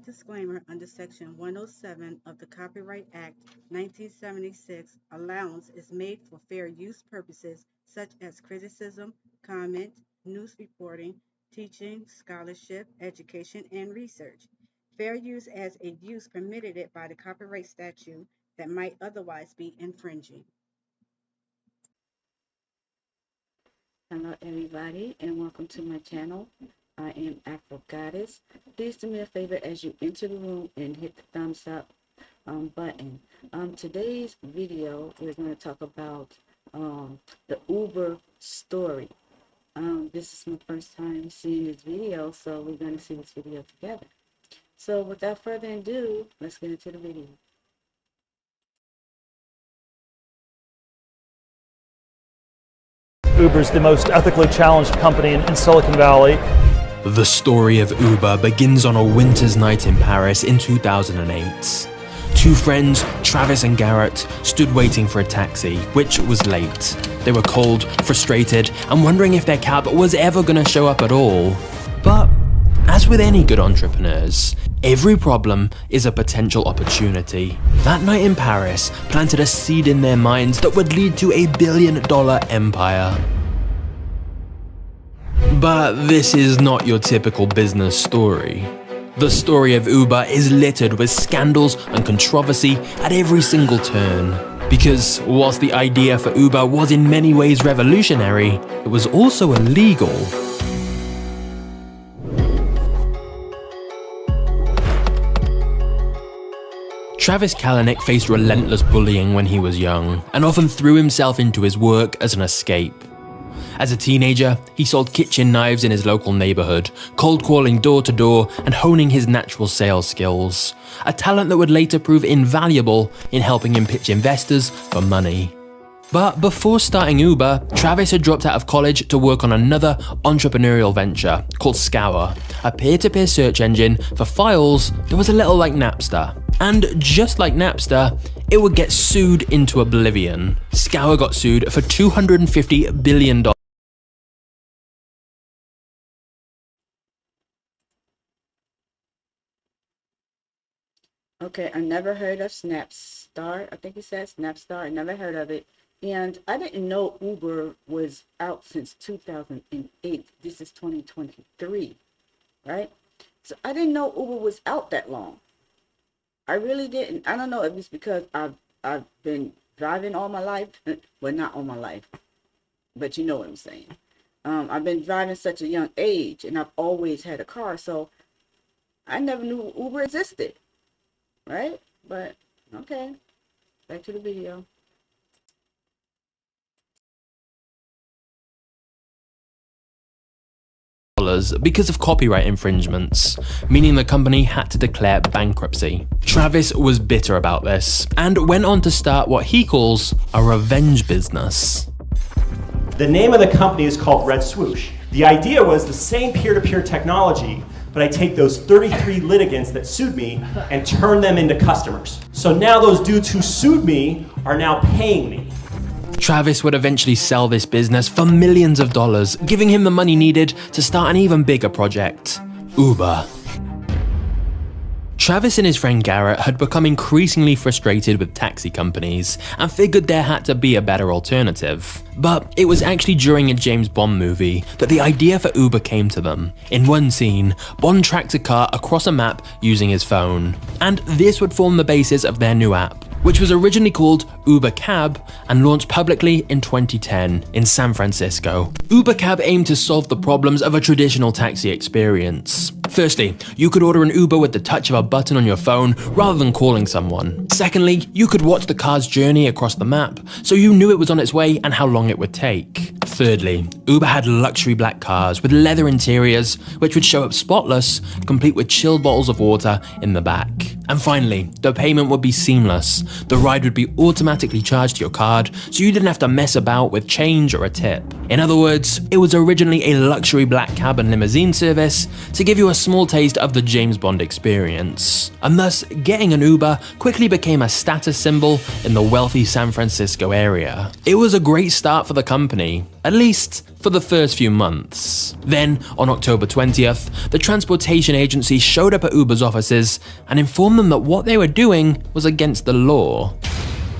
disclaimer under Section 107 of the Copyright Act 1976, allowance is made for fair use purposes such as criticism, comment, news reporting, teaching, scholarship, education, and research. Fair use as a use permitted it by the copyright statute that might otherwise be infringing. Hello everybody and welcome to my channel. I am Afro Goddess. Please do me a favor as you enter the room and hit the thumbs up button. Today's video we're going to talk about the Uber story. This is my first time seeing this video, so we're going to see this video together. So without further ado, let's get into the video. Uber's the most ethically challenged company in Silicon Valley. The story of Uber begins on a winter's night in Paris in 2008. Two friends, Travis and Garrett, stood waiting for a taxi, which was late. They were cold, frustrated, and wondering if their cab was ever going to show up at all. But, as with any good entrepreneurs, every problem is a potential opportunity. That night in Paris planted a seed in their minds that would lead to a billion-dollar empire. But this is not your typical business story. The story of Uber is littered with scandals and controversy at every single turn. Because whilst the idea for Uber was in many ways revolutionary, it was also illegal. Travis Kalanick faced relentless bullying when he was young, and often threw himself into his work as an escape. As a teenager, he sold kitchen knives in his local neighborhood, cold calling door to door and honing his natural sales skills, a talent that would later prove invaluable in helping him pitch investors for money. But before starting Uber, Travis had dropped out of college to work on another entrepreneurial venture called Scour, a peer-to-peer search engine for files that was a little like Napster. And just like Napster, it would get sued into oblivion. Scour got sued for $250 billion. Okay, I never heard of Snapstar. I think it says Snapstar. I never heard of it. And I didn't know Uber was out since 2008. This is 2023, right? So I didn't know Uber was out that long. I really didn't. I don't know if it's because I've been driving all my life. Well, not all my life, but you know what I'm saying. I've been driving such a young age, and I've always had a car, so I never knew Uber existed, right? But okay, back to the video. Because of copyright infringements, meaning the company had to declare bankruptcy. Travis was bitter about this and went on to start what he calls a revenge business. The name of the company is called Red Swoosh. The idea was the same peer-to-peer technology, but I take those 33 litigants that sued me and turn them into customers. So now those dudes who sued me are now paying me. Travis would eventually sell this business for millions of dollars, giving him the money needed to start an even bigger project, Uber. Travis and his friend Garrett had become increasingly frustrated with taxi companies and figured there had to be a better alternative. But it was actually during a James Bond movie that the idea for Uber came to them. In one scene, Bond tracked a car across a map using his phone, and this would form the basis of their new app, which was originally called Uber Cab and launched publicly in 2010 in San Francisco. Uber Cab aimed to solve the problems of a traditional taxi experience. Firstly, you could order an Uber with the touch of a button on your phone rather than calling someone. Secondly, you could watch the car's journey across the map, so you knew it was on its way and how long it would take. Thirdly, Uber had luxury black cars with leather interiors which would show up spotless, complete with chilled bottles of water in the back. And finally, the payment would be seamless. The ride would be automatically charged to your card, so you didn't have to mess about with change or a tip. In other words, it was originally a luxury black cab and limousine service to give you a small taste of the James Bond experience. And thus, getting an Uber quickly became a status symbol in the wealthy San Francisco area. It was a great start for the company, at least for the first few months. Then, on October 20th, the transportation agency showed up at Uber's offices and informed them that what they were doing was against the law.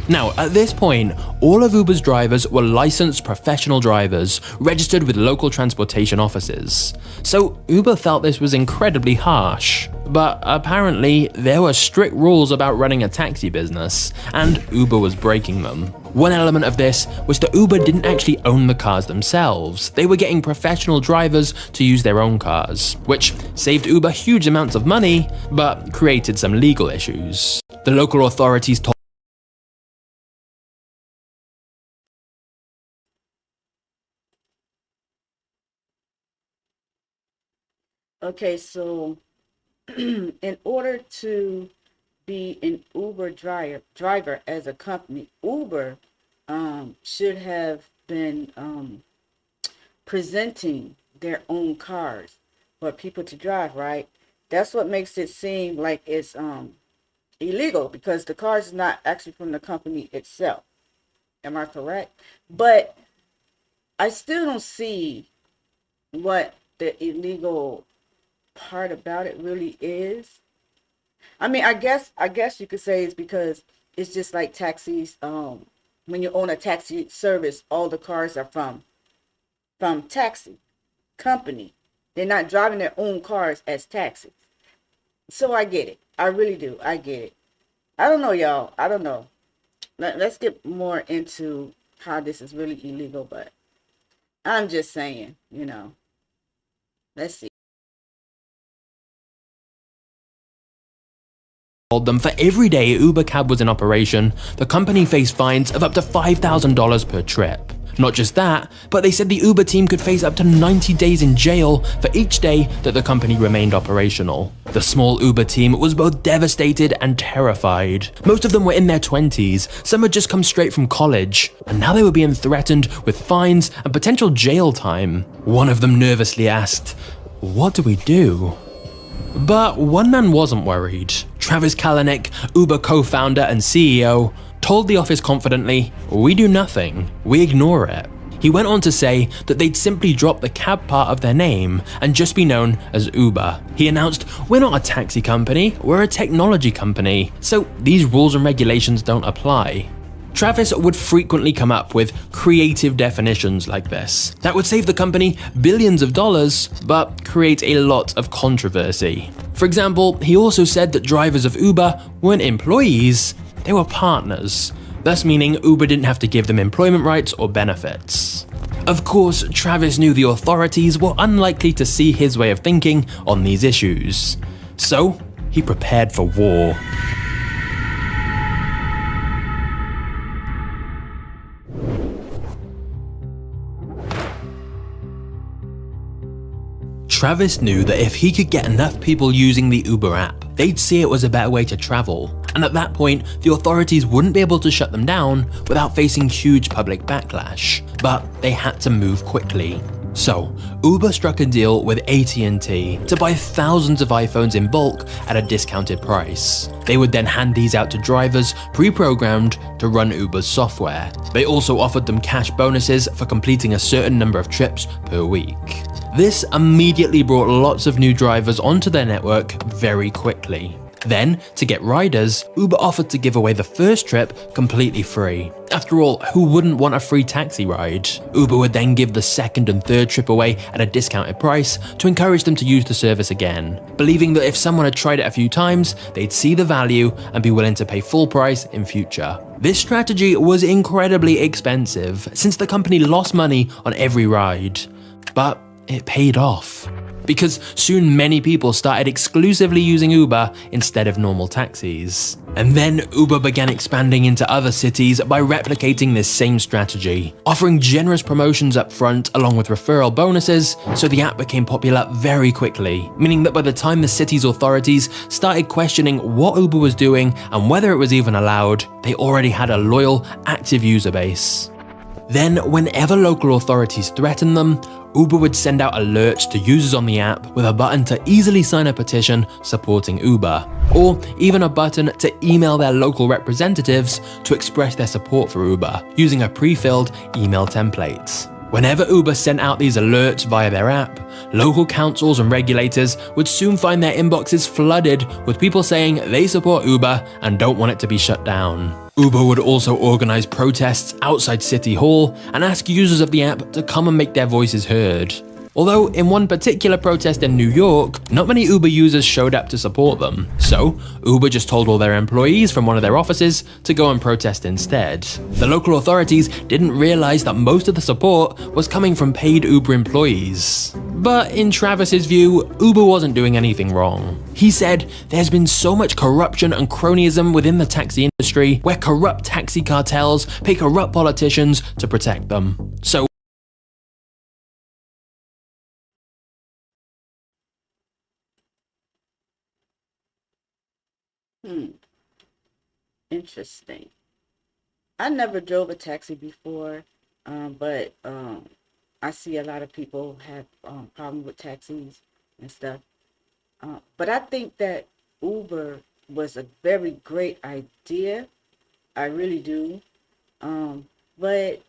Now, at this point, all of Uber's drivers were licensed professional drivers, registered with local transportation offices. So Uber felt this was incredibly harsh. But apparently, there were strict rules about running a taxi business, and Uber was breaking them. One element of this was that Uber didn't actually own the cars themselves. They were getting professional drivers to use their own cars, which saved Uber huge amounts of money, but created some legal issues. The local authorities told Okay, so in order to be an Uber driver as a company, Uber should have been presenting their own cars for people to drive, right? That's what makes it seem like it's illegal, because the car is not actually from the company itself. Am I correct? But I still don't see what the illegal part about it really is. I mean, I guess you could say it's because it's just like taxis. When you own a taxi service, all the cars are from taxi company. They're not driving their own cars as taxis. So I get it. I really do. I get it. I don't know, y'all. I don't know. Let's get more into how this is really illegal, but I'm just saying, let's see. told them for every day Uber cab was in operation, the company faced fines of up to $5,000 per trip. Not just that, but they said the Uber team could face up to 90 days in jail for each day that the company remained operational. The small Uber team was both devastated and terrified. Most of them were in their 20s, some had just come straight from college, and now they were being threatened with fines and potential jail time. One of them nervously asked, "What do we do?" But one man wasn't worried. Travis Kalanick, Uber co-founder and CEO, told the office confidently, "We do nothing, we ignore it." He went on to say that they'd simply drop the cab part of their name and just be known as Uber. He announced, "We're not a taxi company, we're a technology company, so these rules and regulations don't apply." Travis would frequently come up with creative definitions like this that would save the company billions of dollars, but create a lot of controversy. For example, he also said that drivers of Uber weren't employees, they were partners, thus meaning Uber didn't have to give them employment rights or benefits. Of course, Travis knew the authorities were unlikely to see his way of thinking on these issues, so he prepared for war. Travis knew that if he could get enough people using the Uber app, they'd see it was a better way to travel, and at that point, the authorities wouldn't be able to shut them down without facing huge public backlash. But they had to move quickly. So, Uber struck a deal with AT&T to buy thousands of iPhones in bulk at a discounted price. They would then hand these out to drivers pre-programmed to run Uber's software. They also offered them cash bonuses for completing a certain number of trips per week. This immediately brought lots of new drivers onto their network very quickly. Then, to get riders, Uber offered to give away the first trip completely free. After all, who wouldn't want a free taxi ride? Uber would then give the second and third trip away at a discounted price to encourage them to use the service again, believing that if someone had tried it a few times, they'd see the value and be willing to pay full price in future. This strategy was incredibly expensive, since the company lost money on every ride. But it paid off, because soon many people started exclusively using Uber instead of normal taxis. And then Uber began expanding into other cities by replicating this same strategy, offering generous promotions up front along with referral bonuses, so the app became popular very quickly, meaning that by the time the city's authorities started questioning what Uber was doing and whether it was even allowed, they already had a loyal, active user base. Then, whenever local authorities threatened them, Uber would send out alerts to users on the app with a button to easily sign a petition supporting Uber, or even a button to email their local representatives to express their support for Uber using a pre-filled email template. Whenever Uber sent out these alerts via their app, local councils and regulators would soon find their inboxes flooded with people saying they support Uber and don't want it to be shut down. Uber would also organize protests outside City Hall and ask users of the app to come and make their voices heard. Although in one particular protest in New York, not many Uber users showed up to support them. So Uber just told all their employees from one of their offices to go and protest instead. The local authorities didn't realize that most of the support was coming from paid Uber employees. But in Travis's view, Uber wasn't doing anything wrong. He said there's been so much corruption and cronyism within the taxi industry where corrupt taxi cartels pay corrupt politicians to protect them. So Interesting. I never drove a taxi before, but I see a lot of people have problems with taxis and stuff. But I think that Uber was a very great idea. I really do. But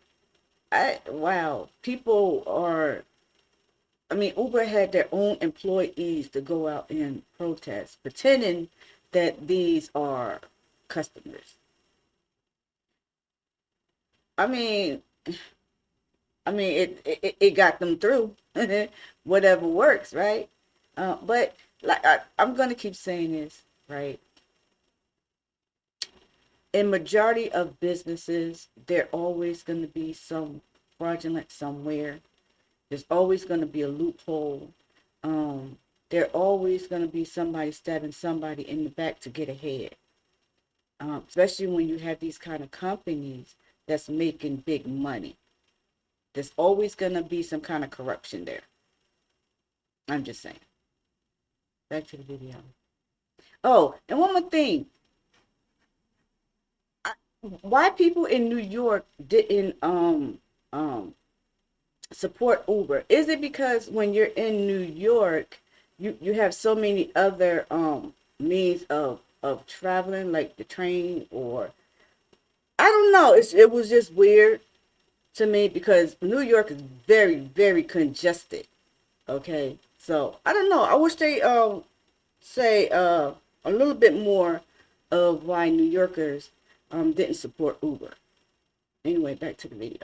people are. I mean, Uber had their own employees to go out and protest, pretending that these are customers. I mean, it got them through. Whatever works, right? But like I'm gonna keep saying this, right? In majority of businesses, there always gonna be some fraudulent somewhere. There's always gonna be a loophole. There always gonna be somebody stabbing somebody in the back to get ahead. Especially when you have these kind of companies that's making big money. There's always going to be some kind of corruption there. I'm just saying. Back to the video. Oh, and one more thing. Why people in New York didn't support Uber? Is it because when you're in New York, you have so many other means of traveling, like the train, or I don't know. It was just weird to me because New York is very, very congested. Okay, so I don't know. I wish they say a little bit more of why New Yorkers didn't support Uber. Anyway, back to the video.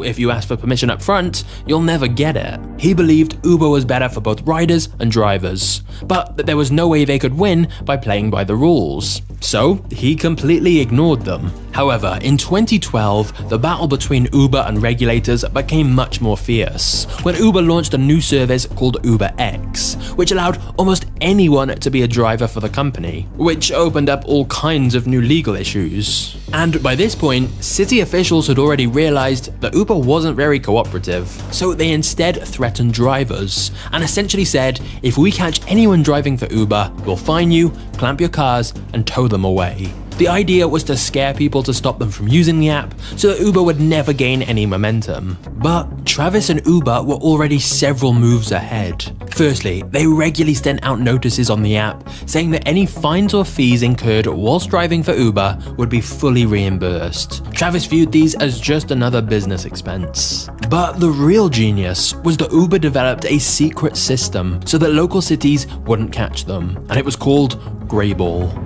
If you ask for permission up front, you'll never get it. He believed Uber was better for both riders and drivers, but that there was no way they could win by playing by the rules. So he completely ignored them. However, in 2012, the battle between Uber and regulators became much more fierce when Uber launched a new service called UberX, which allowed almost anyone to be a driver for the company, which opened up all kinds of new legal issues. And by this point, city officials had already realized that Uber wasn't very cooperative, so they instead threatened drivers and essentially said, if we catch anyone driving for Uber, we'll fine you, clamp your cars, and tow them away. The idea was to scare people to stop them from using the app so that Uber would never gain any momentum. But Travis and Uber were already several moves ahead. Firstly, they regularly sent out notices on the app saying that any fines or fees incurred whilst driving for Uber would be fully reimbursed. Travis viewed these as just another business expense. But the real genius was that Uber developed a secret system so that local cities wouldn't catch them, and it was called Greyball.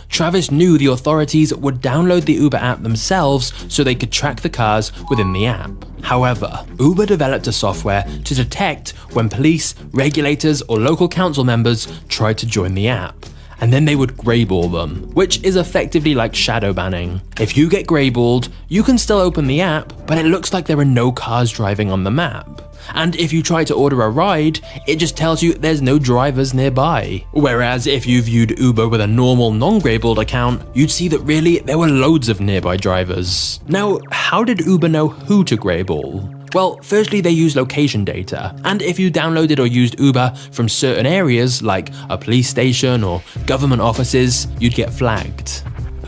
Travis knew the authorities would download the Uber app themselves so they could track the cars within the app. However, Uber developed a software to detect when police, regulators, or local council members tried to join the app, and then they would greyball them, which is effectively like shadow banning. If you get greyballed, you can still open the app, but it looks like there are no cars driving on the map. And if you try to order a ride, it just tells you there's no drivers nearby. Whereas if you viewed Uber with a normal non-greyballed account, you'd see that really there were loads of nearby drivers. Now, how did Uber know who to greyball? Well, firstly they use location data, and if you downloaded or used Uber from certain areas like a police station or government offices, you'd get flagged.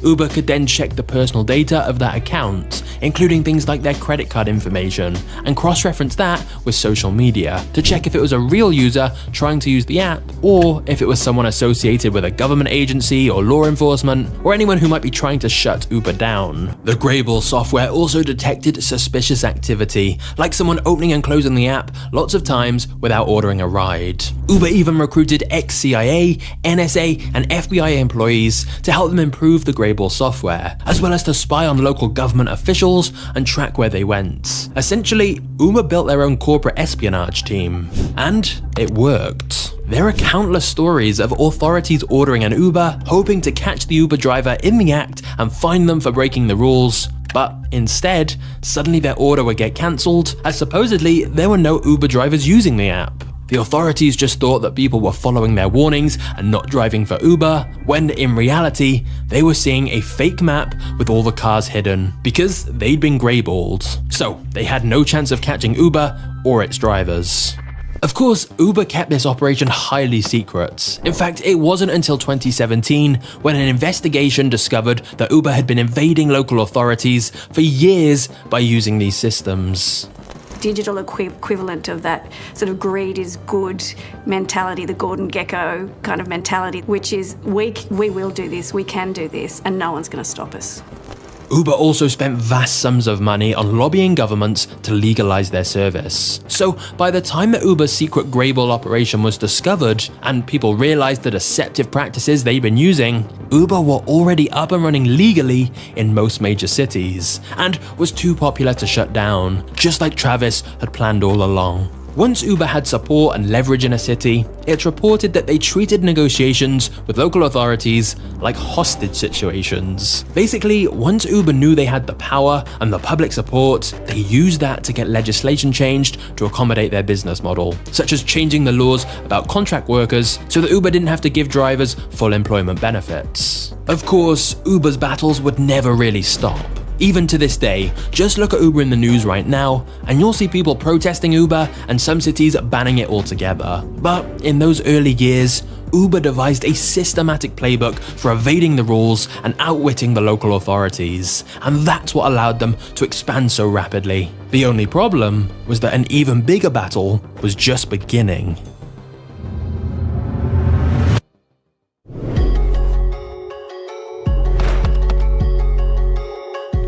Uber could then check the personal data of that account, including things like their credit card information, and cross-reference that with social media to check if it was a real user trying to use the app, or if it was someone associated with a government agency or law enforcement, or anyone who might be trying to shut Uber down. The Greyball software also detected suspicious activity, like someone opening and closing the app lots of times without ordering a ride. Uber even recruited ex-CIA, NSA, and FBI employees to help them improve the Greyball software, as well as to spy on local government officials and track where they went. Essentially, Uber built their own corporate espionage team. And it worked. There are countless stories of authorities ordering an Uber, hoping to catch the Uber driver in the act and fine them for breaking the rules, but instead, suddenly their order would get cancelled, as supposedly there were no Uber drivers using the app. The authorities just thought that people were following their warnings and not driving for Uber, when in reality, they were seeing a fake map with all the cars hidden, because they'd been greyballed. So they had no chance of catching Uber or its drivers. Of course, Uber kept this operation highly secret. In fact, it wasn't until 2017 when an investigation discovered that Uber had been evading local authorities for years by using these systems. Digital equivalent of that sort of greed is good mentality, the Gordon Gekko kind of mentality, which is we will do this, we can do this, and no one's going to stop us. Uber also spent vast sums of money on lobbying governments to legalize their service. So by the time that Uber's secret Greyball operation was discovered and people realized the deceptive practices they'd been using, Uber were already up and running legally in most major cities and was too popular to shut down, just like Travis had planned all along. Once Uber had support and leverage in a city, it's reported that they treated negotiations with local authorities like hostage situations. Basically, once Uber knew they had the power and the public support, they used that to get legislation changed to accommodate their business model, such as changing the laws about contract workers so that Uber didn't have to give drivers full employment benefits. Of course, Uber's battles would never really stop. Even to this day, just look at Uber in the news right now, and you'll see people protesting Uber and some cities banning it altogether. But in those early years, Uber devised a systematic playbook for evading the rules and outwitting the local authorities, and that's what allowed them to expand so rapidly. The only problem was that an even bigger battle was just beginning.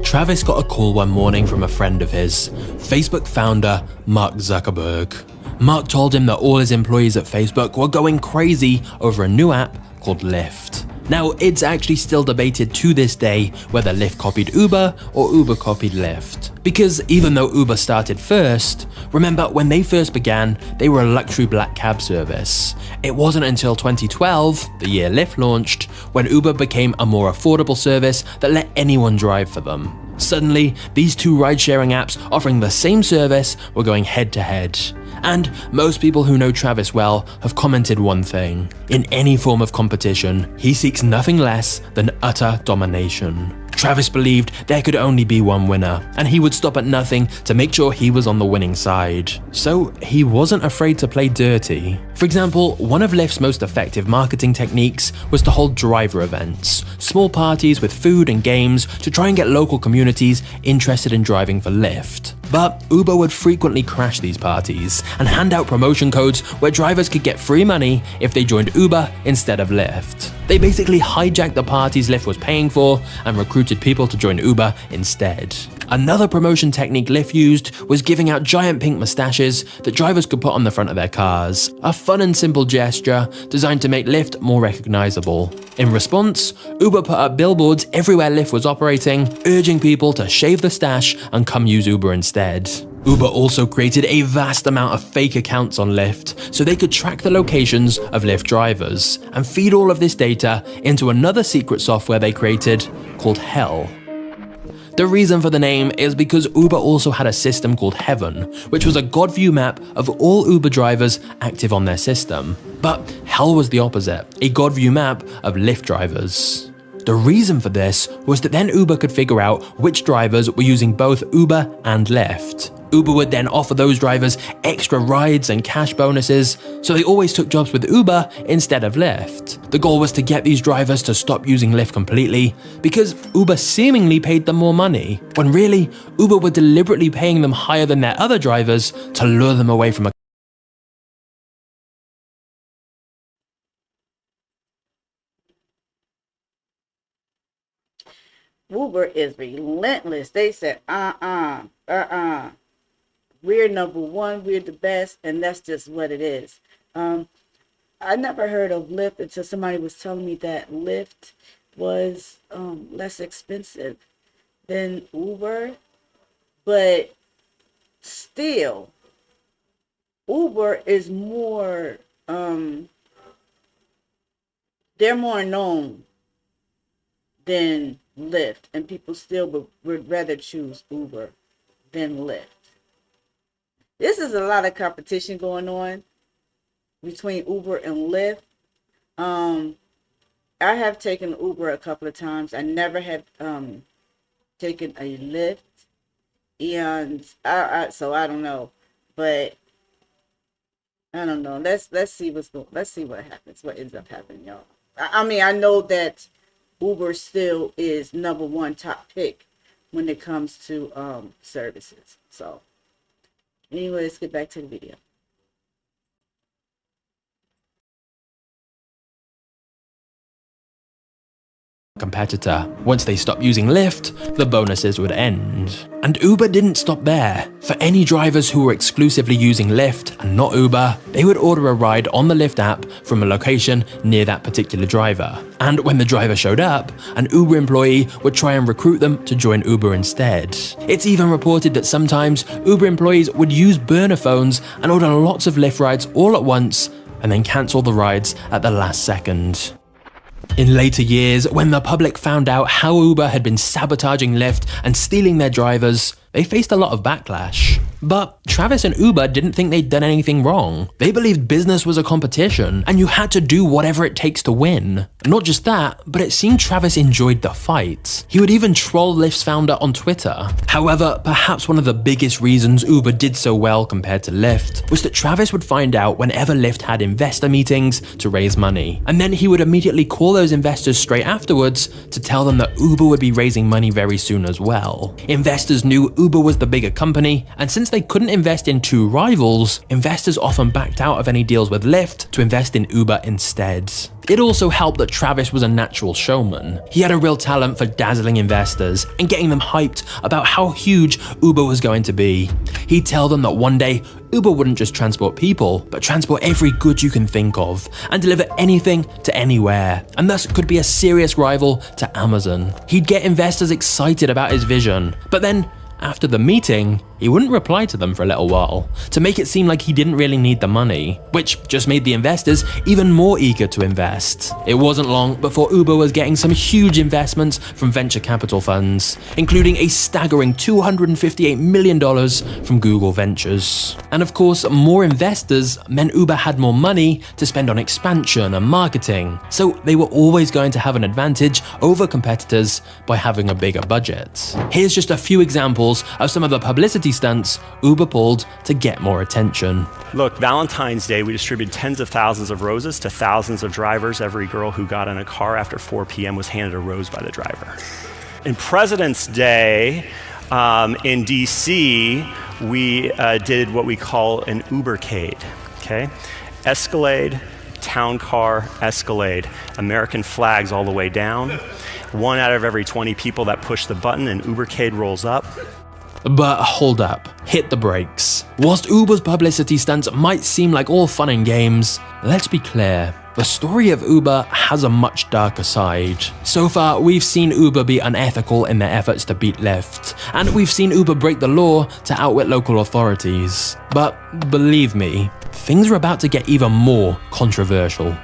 Travis got a call one morning from a friend of his, Facebook founder Mark Zuckerberg. Mark told him that all his employees at Facebook were going crazy over a new app called Lyft. Now, it's actually still debated to this day whether Lyft copied Uber or Uber copied Lyft. Because even though Uber started first, remember when they first began, they were a luxury black cab service. It wasn't until 2012, the year Lyft launched, when Uber became a more affordable service that let anyone drive for them. Suddenly, these two ride-sharing apps offering the same service were going head-to-head. And most people who know Travis well have commented one thing: in any form of competition, he seeks nothing less than utter domination. Travis believed there could only be one winner, and he would stop at nothing to make sure he was on the winning side. So he wasn't afraid to play dirty. For example, one of Lyft's most effective marketing techniques was to hold driver events, small parties with food and games to try and get local communities interested in driving for Lyft. But Uber would frequently crash these parties and hand out promotion codes where drivers could get free money if they joined Uber instead of Lyft. They basically hijacked the parties Lyft was paying for and recruited people to join Uber instead. Another promotion technique Lyft used was giving out giant pink mustaches that drivers could put on the front of their cars, a fun and simple gesture designed to make Lyft more recognizable. In response, Uber put up billboards everywhere Lyft was operating, urging people to shave the stash and come use Uber instead. Uber also created a vast amount of fake accounts on Lyft so they could track the locations of Lyft drivers and feed all of this data into another secret software they created called Hell. The reason for the name is because Uber also had a system called Heaven, which was a God view map of all Uber drivers active on their system. But Hell was the opposite, a God view map of Lyft drivers. The reason for this was that then Uber could figure out which drivers were using both Uber and Lyft. Uber would then offer those drivers extra rides and cash bonuses, so they always took jobs with Uber instead of Lyft. The goal was to get these drivers to stop using Lyft completely because Uber seemingly paid them more money, when really, Uber were deliberately paying them higher than their other drivers to lure them away from a Uber is relentless. They said, we're number one, we're the best, and that's just what it is. I never heard of Lyft until somebody was telling me that Lyft was less expensive than Uber, but still, Uber is more, they're more known than Lyft, and people still would rather choose Uber than Lyft. This is a lot of competition going on between Uber and Lyft. I have taken Uber a couple of times. I never have taken a Lyft, and so I don't know, but I don't know. Let's see let's see what happens. What ends up happening, y'all. I mean, I know that Uber still is number one top pick when it comes to services. So anyway, let's get back to the video. competitor. Once they stopped using Lyft, the bonuses would end. And Uber didn't stop there. For any drivers who were exclusively using Lyft and not Uber, they would order a ride on the Lyft app from a location near that particular driver. And when the driver showed up, an Uber employee would try and recruit them to join Uber instead. It's even reported that sometimes Uber employees would use burner phones and order lots of Lyft rides all at once and then cancel the rides at the last second. In later years, when the public found out how Uber had been sabotaging Lyft and stealing their drivers, they faced a lot of backlash. But Travis and Uber didn't think they'd done anything wrong. They believed business was a competition, and you had to do whatever it takes to win. Not just that, but it seemed Travis enjoyed the fight. He would even troll Lyft's founder on Twitter. However, perhaps one of the biggest reasons Uber did so well compared to Lyft was that Travis would find out whenever Lyft had investor meetings to raise money. And then he would immediately call those investors straight afterwards to tell them that Uber would be raising money very soon as well. Investors knew Uber was the bigger company, and since they couldn't invest in two rivals, investors often backed out of any deals with Lyft to invest in Uber instead. It also helped that Travis was a natural showman. He had a real talent for dazzling investors and getting them hyped about how huge Uber was going to be. He'd tell them that one day, Uber wouldn't just transport people, but transport every good you can think of, and deliver anything to anywhere, and thus could be a serious rival to Amazon. He'd get investors excited about his vision, but then, after the meeting, he wouldn't reply to them for a little while, to make it seem like he didn't really need the money, which just made the investors even more eager to invest. It wasn't long before Uber was getting some huge investments from venture capital funds, including a staggering $258 million from Google Ventures. And of course, more investors meant Uber had more money to spend on expansion and marketing, so they were always going to have an advantage over competitors by having a bigger budget. Here's just a few examples of some of the publicity stunts Uber pulled to get more attention. Look, Valentine's Day, we distributed tens of thousands of roses to thousands of drivers. Every girl who got in a car after 4 p.m. was handed a rose by the driver. In President's Day, in DC, we did what we call an Ubercade, okay? Escalade, town car, Escalade, American flags all the way down. 1 out of every 20 people that push the button, an Ubercade rolls up. But hold up, hit the brakes. Whilst Uber's publicity stunts might seem like all fun and games, let's be clear. The story of Uber has a much darker side. So far, we've seen Uber be unethical in their efforts to beat Lyft, and we've seen Uber break the law to outwit local authorities. But believe me, things are about to get even more controversial.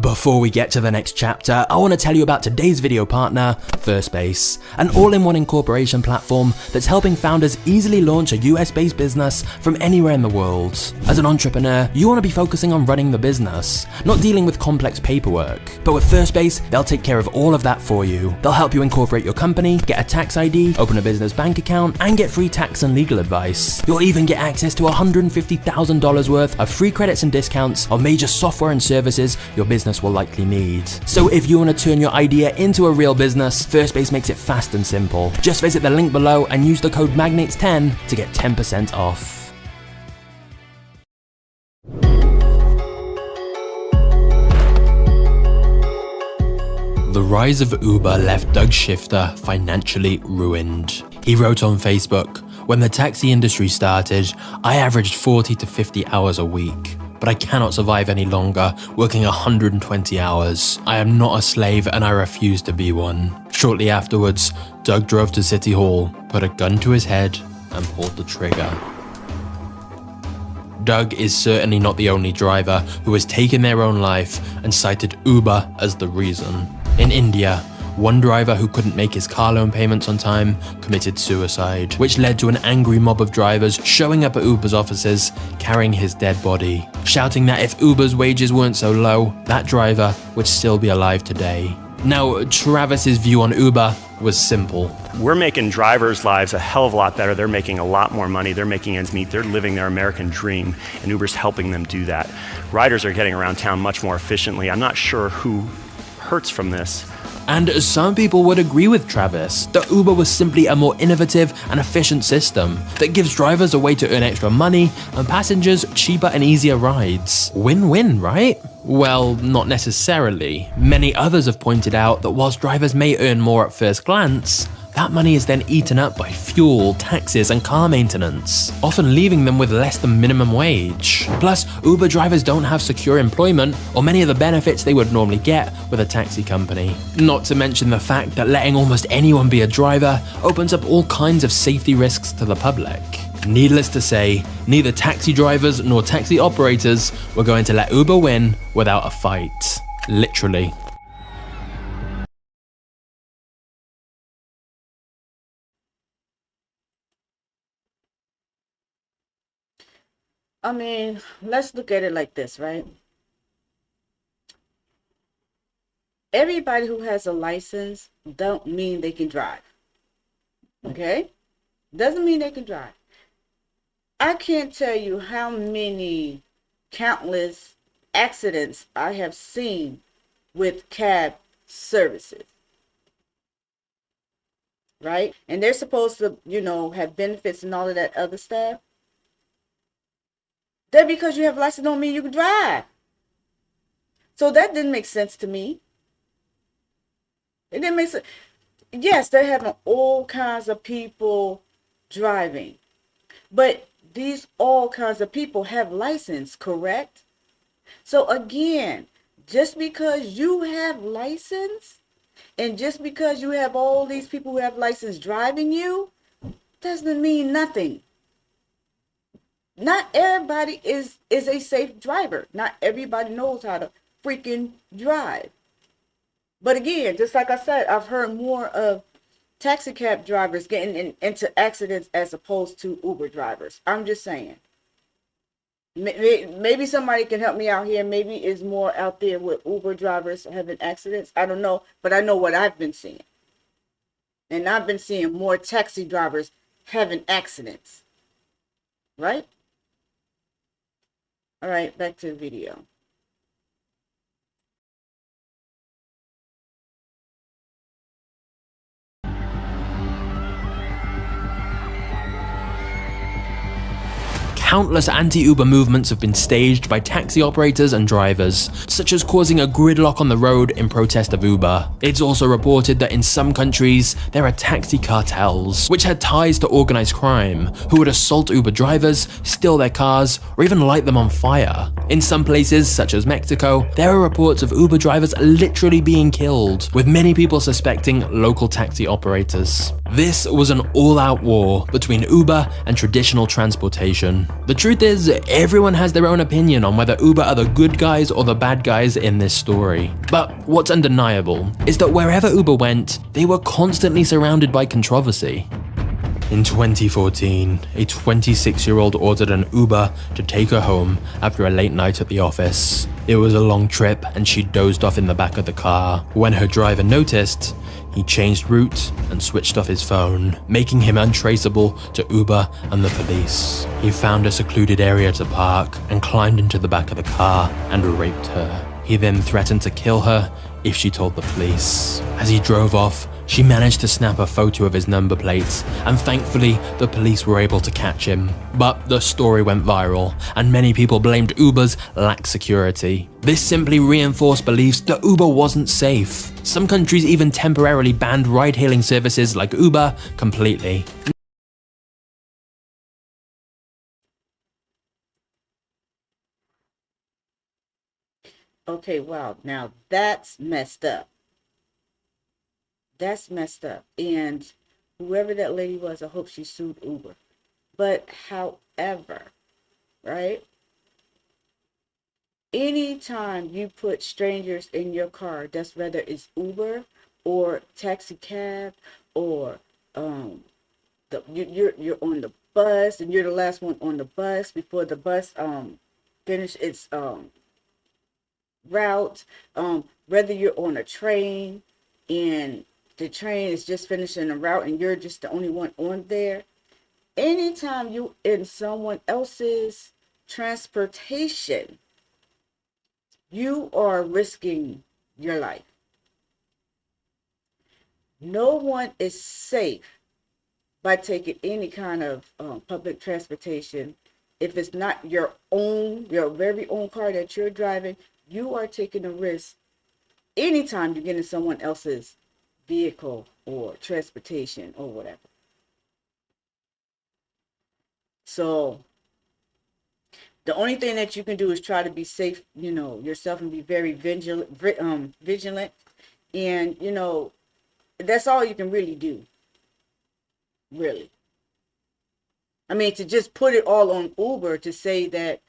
Before we get to the next chapter, I want to tell you about today's video partner, Firstbase, an all-in-one incorporation platform that's helping founders easily launch a US-based business from anywhere in the world. As an entrepreneur, you want to be focusing on running the business, not dealing with complex paperwork. But with Firstbase, they'll take care of all of that for you. They'll help you incorporate your company, get a tax ID, open a business bank account, and get free tax and legal advice. You'll even get access to $150,000 worth of free credits and discounts on major software and services your business will likely need. So if you want to turn your idea into a real business, Firstbase makes it fast and simple. Just visit the link below and use the code MAGNATES10 to get 10% off. The rise of Uber left Doug Shifter financially ruined. He wrote on Facebook, "When the taxi industry started, I averaged 40 to 50 hours a week. But I cannot survive any longer, working 120 hours. I am not a slave and I refuse to be one." Shortly afterwards, Doug drove to City Hall, put a gun to his head, and pulled the trigger. Doug is certainly not the only driver who has taken their own life and cited Uber as the reason. In India, one driver who couldn't make his car loan payments on time committed suicide, which led to an angry mob of drivers showing up at Uber's offices carrying his dead body, shouting that if Uber's wages weren't so low, that driver would still be alive today. Now, Travis's view on Uber was simple. We're making drivers' lives a hell of a lot better. They're making a lot more money. They're making ends meet. They're living their American dream, and Uber's helping them do that. Riders are getting around town much more efficiently. I'm not sure who hurts from this. And some people would agree with Travis that Uber was simply a more innovative and efficient system that gives drivers a way to earn extra money and passengers cheaper and easier rides. Win-win, right? Well, not necessarily. Many others have pointed out that whilst drivers may earn more at first glance, that money is then eaten up by fuel, taxes, and car maintenance, often leaving them with less than minimum wage. Plus, Uber drivers don't have secure employment or many of the benefits they would normally get with a taxi company. Not to mention the fact that letting almost anyone be a driver opens up all kinds of safety risks to the public. Needless to say, neither taxi drivers nor taxi operators were going to let Uber win without a fight. Literally. I mean, let's look at it like this, right? Everybody who has a license don't mean they can drive. Okay? Doesn't mean they can drive. I can't tell you how many countless accidents I have seen with cab services. Right? And they're supposed to, have benefits and all of that other stuff. That because you have a license don't mean you can drive. So that didn't make sense to me. It didn't make sense. Yes, they're having all kinds of people driving. But these all kinds of people have license, correct? So again, just because you have license and just because you have all these people who have license driving you, doesn't mean nothing. Not everybody is a safe driver. Not everybody knows how to freaking drive. But again, just like I said, I've heard more of taxi cab drivers getting into accidents as opposed to Uber drivers. I'm just saying. Maybe somebody can help me out here. Maybe it's more out there with Uber drivers having accidents. I don't know. But I know what I've been seeing. And I've been seeing more taxi drivers having accidents. Right? All right, back to the video. Countless anti-Uber movements have been staged by taxi operators and drivers, such as causing a gridlock on the road in protest of Uber. It's also reported that in some countries, there are taxi cartels, which had ties to organized crime, who would assault Uber drivers, steal their cars, or even light them on fire. In some places, such as Mexico, there are reports of Uber drivers literally being killed, with many people suspecting local taxi operators. This was an all-out war between Uber and traditional transportation. The truth is, everyone has their own opinion on whether Uber are the good guys or the bad guys in this story. But what's undeniable is that wherever Uber went, they were constantly surrounded by controversy. In 2014, a 26-year-old ordered an Uber to take her home after a late night at the office. It was a long trip and she dozed off in the back of the car. When her driver noticed, he changed route and switched off his phone, making him untraceable to Uber and the police. He found a secluded area to park and climbed into the back of the car and raped her. He then threatened to kill her if she told the police. As he drove off, she managed to snap a photo of his number plates, and thankfully the police were able to catch him. But the story went viral, and many people blamed Uber's lax security. This simply reinforced beliefs that Uber wasn't safe. Some countries even temporarily banned ride-hailing services like Uber completely. Okay, wow. Now that's messed up. That's messed up. And whoever that lady was, I hope she sued Uber. But however, right? Anytime you put strangers in your car, that's whether it's Uber or taxi cab or you're on the bus and you're the last one on the bus before the bus finish its route, whether you're on a train and the train is just finishing a route and you're just the only one on there. Anytime you in someone else's transportation, you are risking your life. No one is safe by taking any kind of public transportation. If it's not your very own car that you're driving, you are taking a risk anytime you get in someone else's vehicle or transportation or whatever. So the only thing that you can do is try to be safe, yourself, and be very vigilant. And, that's all you can really do. Really. I mean, to just put it all on Uber, to say that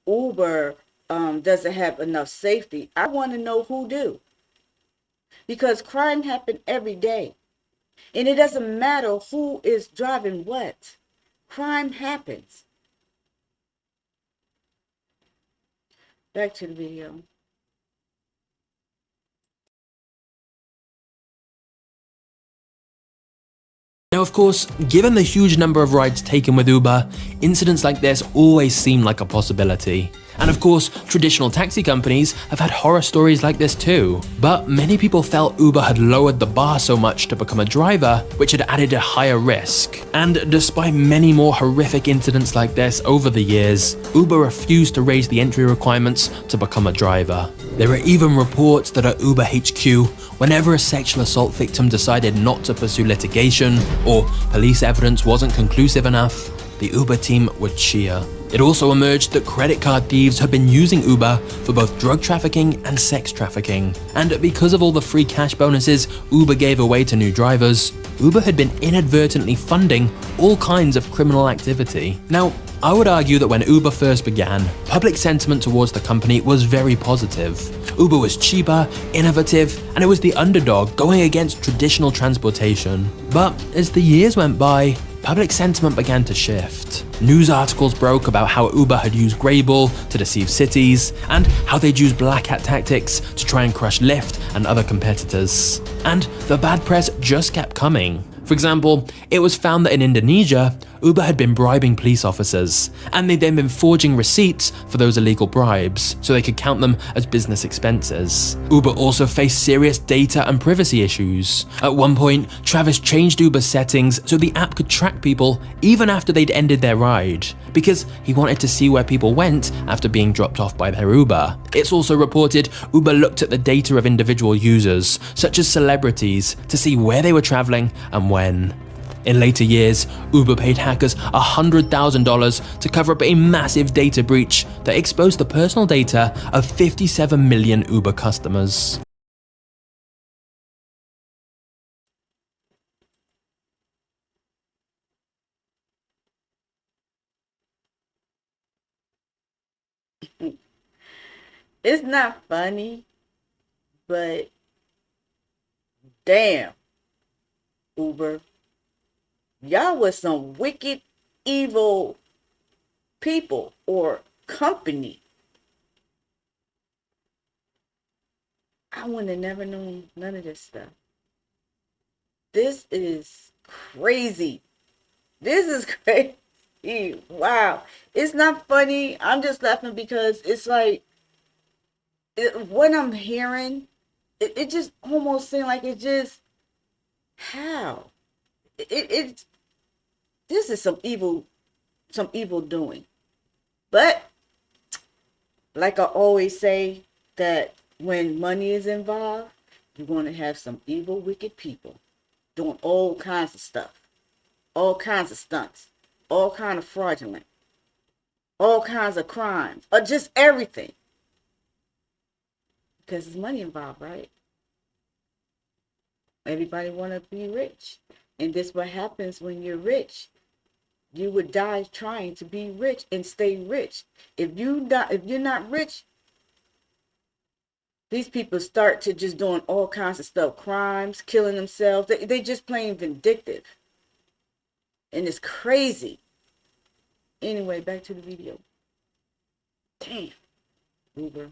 Uber doesn't have enough safety, I want to know who do. Because crime happens every day. And it doesn't matter who is driving what. Crime happens. Back to the video. Now, of course, given the huge number of rides taken with Uber, incidents like this always seem like a possibility. And of course, traditional taxi companies have had horror stories like this too. But many people felt Uber had lowered the bar so much to become a driver, which had added a higher risk. And despite many more horrific incidents like this over the years, Uber refused to raise the entry requirements to become a driver. There are even reports that at Uber HQ, whenever a sexual assault victim decided not to pursue litigation or police evidence wasn't conclusive enough, the Uber team would cheer. It also emerged that credit card thieves had been using Uber for both drug trafficking and sex trafficking. And because of all the free cash bonuses Uber gave away to new drivers, Uber had been inadvertently funding all kinds of criminal activity. Now, I would argue that when Uber first began, public sentiment towards the company was very positive. Uber was cheaper, innovative, and it was the underdog going against traditional transportation. But as the years went by, public sentiment began to shift. News articles broke about how Uber had used Grable to deceive cities, and how they'd used black hat tactics to try and crush Lyft and other competitors. And the bad press just kept coming. For example, it was found that in Indonesia, Uber had been bribing police officers, and they'd then been forging receipts for those illegal bribes so they could count them as business expenses. Uber also faced serious data and privacy issues. At one point, Travis changed Uber's settings so the app could track people even after they'd ended their ride, because he wanted to see where people went after being dropped off by their Uber. It's also reported Uber looked at the data of individual users, such as celebrities, to see where they were traveling and when. In later years, Uber paid hackers $100,000 to cover up a massive data breach that exposed the personal data of 57 million Uber customers. It's not funny, but damn, Uber, y'all was some wicked, evil people or company. I would have never known none of this stuff. This is crazy. This is crazy. Wow. It's not funny. I'm just laughing because it's like what I'm hearing, it just almost seems like it's just how it this is some evil doing. But like I always say, that when money is involved, you're going to have some evil, wicked people doing all kinds of stuff, all kinds of stunts, all kinds of fraudulent, all kinds of crimes, or just everything. Because there's money involved, right? Everybody want to be rich. And this what happens when you're rich. You would die trying to be rich and stay rich. If you're not rich, these people start to just doing all kinds of stuff, crimes, killing themselves. They just plain vindictive. And it's crazy. Anyway, back to the video. Damn, Uber.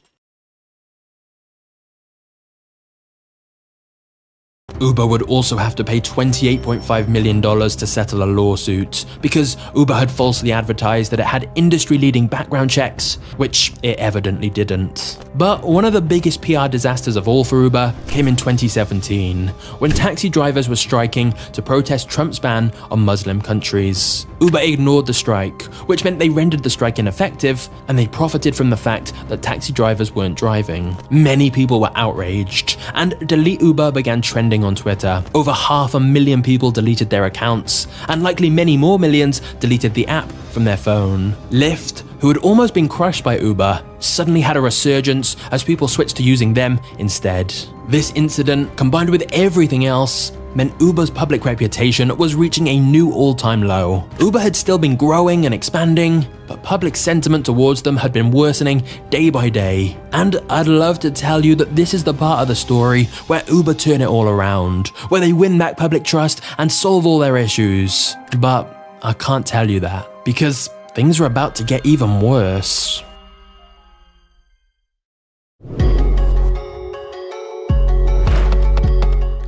Uber would also have to pay $28.5 million to settle a lawsuit because Uber had falsely advertised that it had industry-leading background checks, which it evidently didn't. But one of the biggest PR disasters of all for Uber came in 2017, when taxi drivers were striking to protest Trump's ban on Muslim countries. Uber ignored the strike, which meant they rendered the strike ineffective, and they profited from the fact that taxi drivers weren't driving. Many people were outraged, and Delete Uber began trending on Twitter. Over 500,000 people deleted their accounts, and likely many more millions deleted the app from their phone. Lyft, who had almost been crushed by Uber, suddenly had a resurgence as people switched to using them instead. This incident, combined with everything else, meant Uber's public reputation was reaching a new all-time low. Uber had still been growing and expanding, but public sentiment towards them had been worsening day by day. And I'd love to tell you that this is the part of the story where Uber turn it all around, where they win back public trust and solve all their issues. But I can't tell you that, because things are about to get even worse.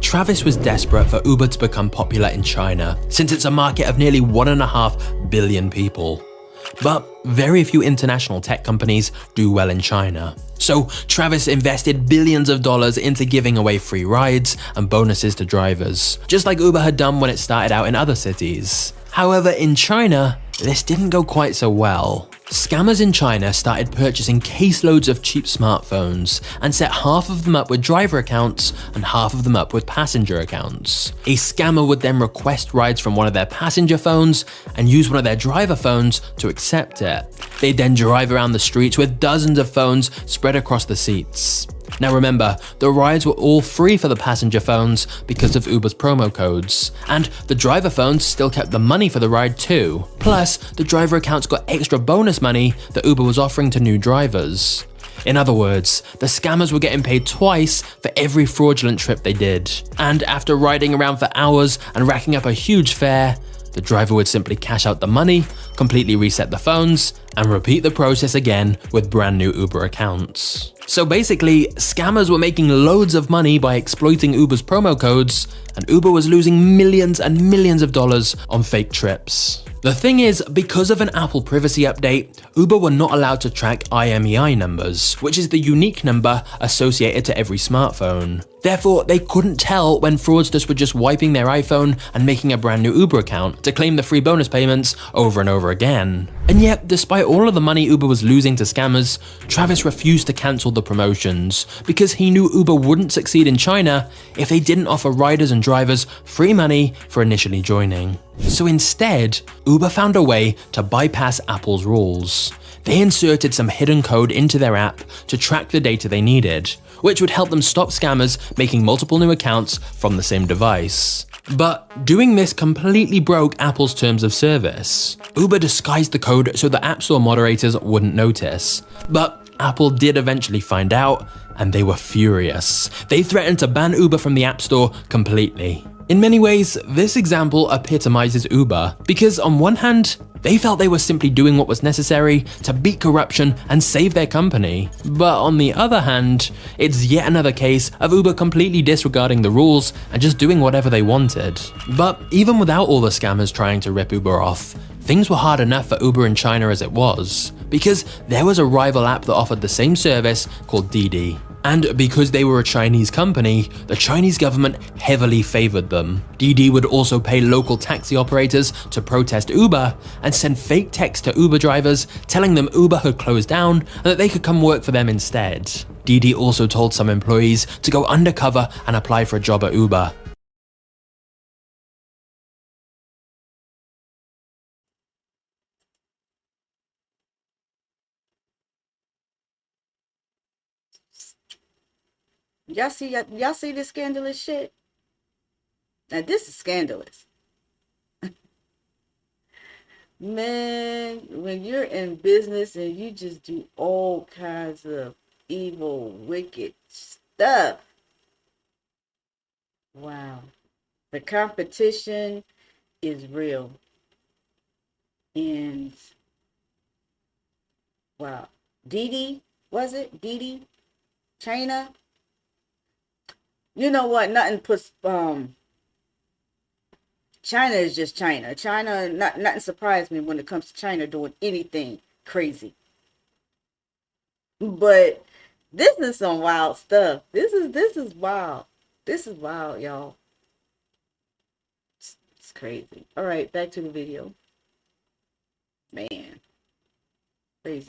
Travis was desperate for Uber to become popular in China, since it's a market of nearly 1.5 billion people. But very few international tech companies do well in China. So Travis invested billions of dollars into giving away free rides and bonuses to drivers, just like Uber had done when it started out in other cities. However, in China, this didn't go quite so well. Scammers in China started purchasing caseloads of cheap smartphones and set half of them up with driver accounts and half of them up with passenger accounts. A scammer would then request rides from one of their passenger phones and use one of their driver phones to accept it. They'd then drive around the streets with dozens of phones spread across the seats. Now remember, the rides were all free for the passenger phones because of Uber's promo codes, and the driver phones still kept the money for the ride too. Plus, the driver accounts got extra bonus money that Uber was offering to new drivers. In other words, the scammers were getting paid twice for every fraudulent trip they did. And after riding around for hours and racking up a huge fare, the driver would simply cash out the money, completely reset the phones, and repeat the process again with brand new Uber accounts. So basically, scammers were making loads of money by exploiting Uber's promo codes, and Uber was losing millions and millions of dollars on fake trips. The thing is, because of an Apple privacy update, Uber were not allowed to track IMEI numbers, which is the unique number associated to every smartphone. Therefore, they couldn't tell when fraudsters were just wiping their iPhone and making a brand new Uber account to claim the free bonus payments over and over again. And yet, despite all of the money Uber was losing to scammers, Travis refused to cancel the promotions because he knew Uber wouldn't succeed in China if they didn't offer riders and drivers free money for initially joining. So instead, Uber found a way to bypass Apple's rules. They inserted some hidden code into their app to track the data they needed, which would help them stop scammers making multiple new accounts from the same device. But doing this completely broke Apple's terms of service. Uber disguised the code so the App Store moderators wouldn't notice. But Apple did eventually find out, and they were furious. They threatened to ban Uber from the App Store completely. In many ways, this example epitomizes Uber, because on one hand, they felt they were simply doing what was necessary to beat corruption and save their company. But on the other hand, it's yet another case of Uber completely disregarding the rules and just doing whatever they wanted. But even without all the scammers trying to rip Uber off, things were hard enough for Uber in China as it was, because there was a rival app that offered the same service called Didi. And because they were a Chinese company, the Chinese government heavily favored them. Didi would also pay local taxi operators to protest Uber and send fake texts to Uber drivers telling them Uber had closed down and that they could come work for them instead. Didi also told some employees to go undercover and apply for a job at Uber. Y'all see this scandalous shit? Now this is scandalous. Man, when you're in business and you just do all kinds of evil, wicked stuff. Wow. The competition is real. And wow. Didi, was it? Didi? China? You know what? Nothing puts China is just China. China, nothing surprised me when it comes to China doing anything crazy. But this is some wild stuff. This is wild. This is wild, y'all. It's crazy. All right, back to the video. Man, crazy.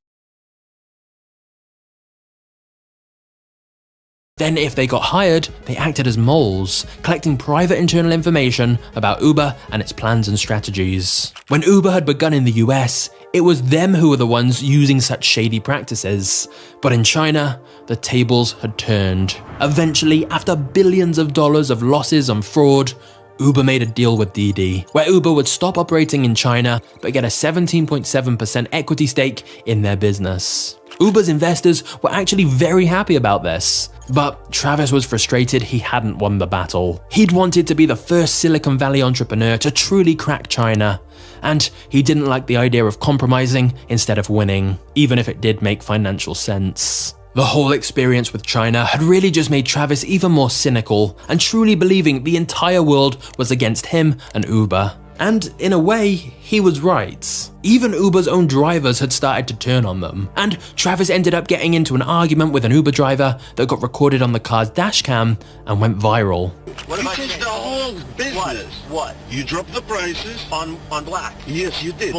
Then if they got hired, they acted as moles, collecting private internal information about Uber and its plans and strategies. When Uber had begun in the US, it was them who were the ones using such shady practices. But in China, the tables had turned. Eventually, after billions of dollars of losses and fraud, Uber made a deal with Didi, where Uber would stop operating in China but get a 17.7% equity stake in their business. Uber's investors were actually very happy about this. But Travis was frustrated he hadn't won the battle. He'd wanted to be the first Silicon Valley entrepreneur to truly crack China, and he didn't like the idea of compromising instead of winning, even if it did make financial sense. The whole experience with China had really just made Travis even more cynical and truly believing the entire world was against him and Uber. And in a way, he was right. Even Uber's own drivers had started to turn on them, and Travis ended up getting into an argument with an Uber driver that got recorded on the car's dashcam and went viral. What You changed the whole business. What? You dropped the prices. On black? Yes, you did.